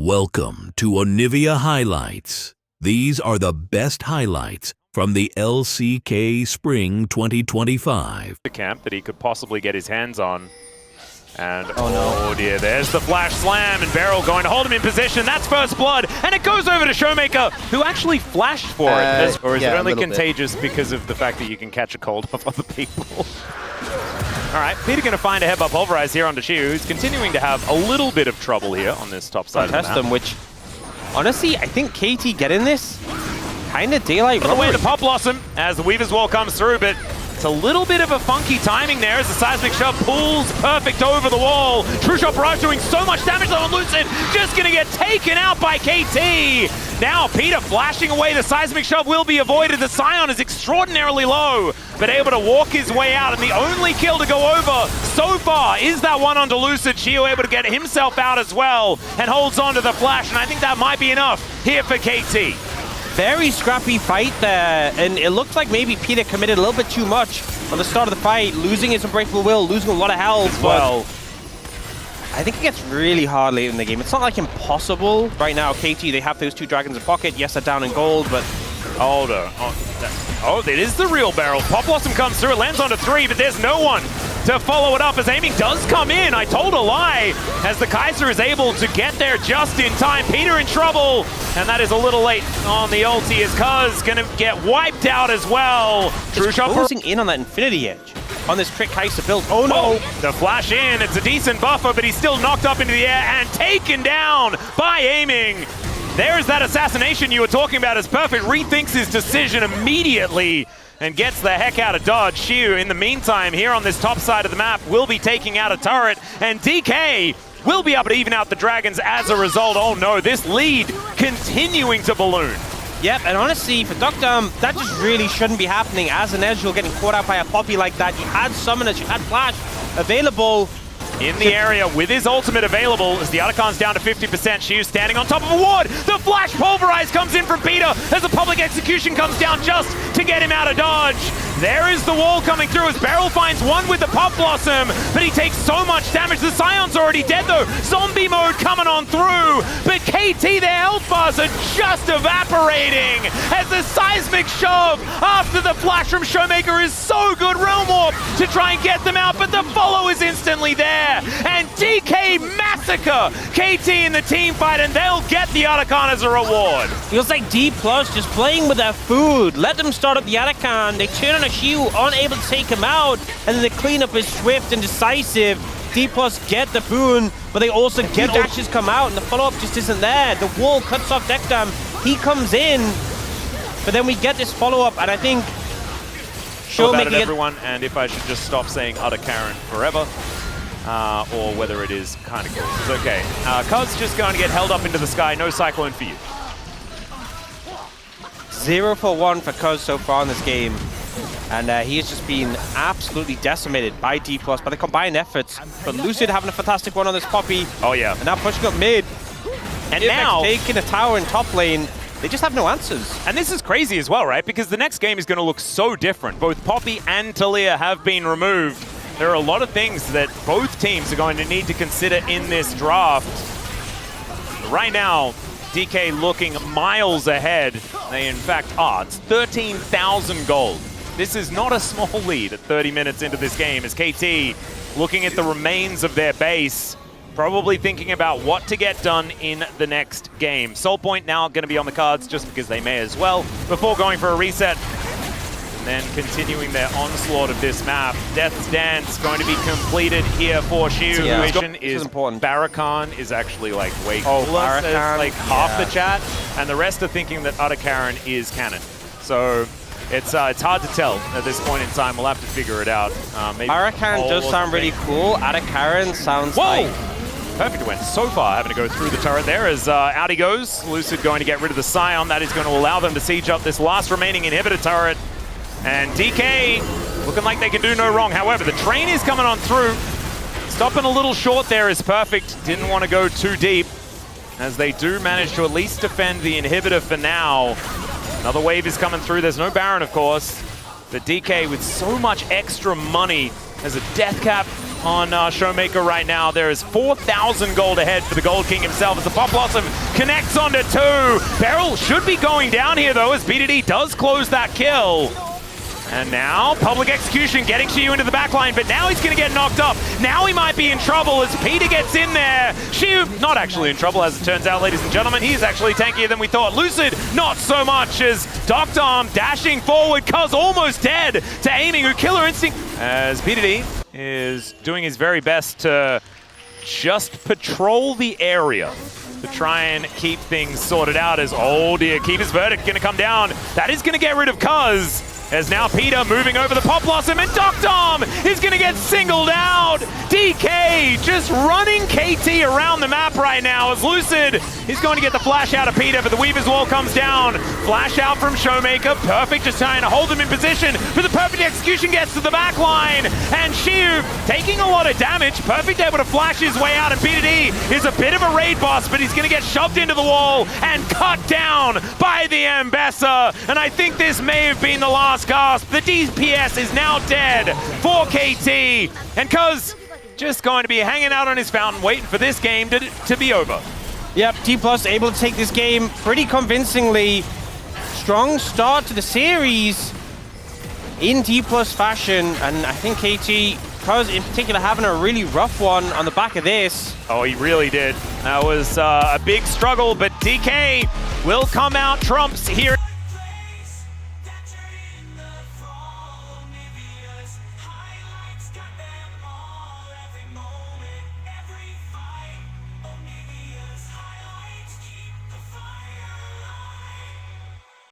Welcome to Onivia Highlights. These are the best highlights from the LCK Spring 2025. The camp that he could possibly get his hands on. And oh dear, there's the flash slam, and Beryl going to hold him in position. That's first blood, and it goes over to Showmaker, who actually flashed for it. Or is it only contagious because of the fact that you can catch a cold off other people? All right, Peter going to find a headbutt pulverize here onto Shiu, who's continuing to have a little bit of trouble here on this top side of the map. Them, which, honestly, I think KT getting this kind of daylight robbery. Away the Pop Blossom as the Weaver's Wall comes through, but it's a little bit of a funky timing there as the Seismic Shove pulls perfect over the wall. True Shot Barrage doing so much damage on Lucid, just going to get taken out by KT. Now Peter flashing away, the Seismic Shove will be avoided. The Scion is extraordinarily low, but able to walk his way out, and the only kill to go over so far is that one onto Lucid. Shiu able to get himself out as well and holds on to the flash, and I think that might be enough here for KT. Very scrappy fight there, and it looks like maybe Peter committed a little bit too much on the start of the fight, losing his Unbreakable Will, losing a lot of health. Well, I think it gets really hard late in the game. It's not like impossible right now. KT, they have those two dragons in pocket. Yes, they're down in gold, but oh, it is the real Beryl. Pop Blossom comes through, it lands onto 3, but there's no one to follow it up as aiming does come in. I told a lie as the Kaiser is able to get there just in time. Peter in trouble, and that is a little late on the ulti as Cuz gonna get wiped out as well. True Shot closing in on that Infinity Edge on this trick Kaiser build. Oh no! The flash in, it's a decent buffer, but he's still knocked up into the air and taken down by aiming. There's that assassination you were talking about as Perfect rethinks his decision immediately and gets the heck out of dodge. Shiu, in the meantime, here on this top side of the map, will be taking out a turret, and DK will be able to even out the dragons as a result. Oh no, this lead continuing to balloon. Yep, and honestly, for Doctor, that just really shouldn't be happening. As an Ezreal getting caught out by a Poppy like that, you had Summoners, you had Flash available. In the area with his ultimate available as the Otacons down to 50%. Shiu standing on top of a ward. The flash pulverize comes in from Peter as the public execution comes down just to get him out of dodge. There is the wall coming through as Beryl finds one with the Pop Blossom, but he takes so much damage. The Scion's already dead though. Zombie mode coming on through, but KT, their health bars are just evaporating as the Seismic Shove after the flash from Showmaker is so good. Realm Warp to try and get them out, but the follow is instantly there. And DK massacre KT in the team fight, and they'll get the Otacon as a reward. Feels like Dplus just playing with their food. Let them start up the Otacon. They turn on a Shiu, unable to take him out, and then the cleanup is swift and decisive. Dplus get the boon, but they also get dashes come out, and the follow-up just isn't there. The wall cuts off Dekdam. He comes in, but then we get this follow-up, and I think Showmaker everyone, and if I should just stop saying Otacon forever. Or whether it is kind of cool. It's okay. Cuz just going to get held up into the sky. No Cyclone for you. 0 for 1 for Cuz so far in this game. And he has just been absolutely decimated by Dplus, by the combined efforts. But Lucid having a fantastic one on this Poppy. Oh yeah. And now pushing up mid. And now taking a tower in top lane. They just have no answers. And this is crazy as well, right? Because the next game is going to look so different. Both Poppy and Talia have been removed. There are a lot of things that both teams are going to need to consider in this draft. Right now, DK looking miles ahead. They in fact are. It's 13,000 gold. This is not a small lead at 30 minutes into this game as KT looking at the remains of their base, probably thinking about what to get done in the next game. Soul Point now going to be on the cards just because they may as well before going for a reset. And then continuing their onslaught of this map. Death's Dance going to be completed here for Shiu. Yeah. Is important. Barrakan is actually like way cooler, says like half the chat, and the rest are thinking that Otacon is canon. So it's hard to tell at this point in time. We'll have to figure it out. Barrakan does sound really cool. Otacon sounds like... Perfect went so far, having to go through the turret there as out he goes. Lucid going to get rid of the Scion. That is going to allow them to siege up this last remaining inhibitor turret. And DK looking like they can do no wrong. However, the train is coming on through. Stopping a little short there is Perfect. Didn't want to go too deep as they do manage to at least defend the inhibitor for now. Another wave is coming through. There's no Baron, of course. But DK with so much extra money as a death cap on Showmaker right now. There is 4,000 gold ahead for the Gold King himself as the Pop Blossom connects onto 2. Beryl should be going down here though as BDD does close that kill. And now, Public Execution getting Shiu into the backline, but now he's going to get knocked up. Now he might be in trouble as Peter gets in there. Shiu, not actually in trouble, as it turns out, ladies and gentlemen. He's actually tankier than we thought. Lucid, not so much, as Dr. Arm dashing forward. Cuz almost dead to aiming, who Killer Instinct. As BDD is doing his very best to just patrol the area to try and keep things sorted out as, oh dear, Keeper's Verdict going to come down. That is going to get rid of Cuz. As now Peter moving over the Pop Blossom, and Dr. Arm is going to get singled out. DK just running KT around the map right now as Lucid is going to get the flash out of Peter, but the Weaver's Wall comes down. Flash out from Showmaker, perfect, just trying to hold him in position, but the perfect execution gets to the back line, and Shiu taking a lot of damage. Perfect able to flash his way out, and BDD is a bit of a raid boss, but he's going to get shoved into the wall and cut down by the Ambassador, and I think this may have been the last gasp. The DPS is now dead for KT, and Cuz just going to be hanging out on his fountain waiting for this game to be over. Yep, Dplus able to take this game pretty convincingly. Strong start to the series in Dplus fashion, and I think KT, Cuz in particular, having a really rough one on the back of this. Oh, he really did. That was a big struggle, but DK will come out trumps here.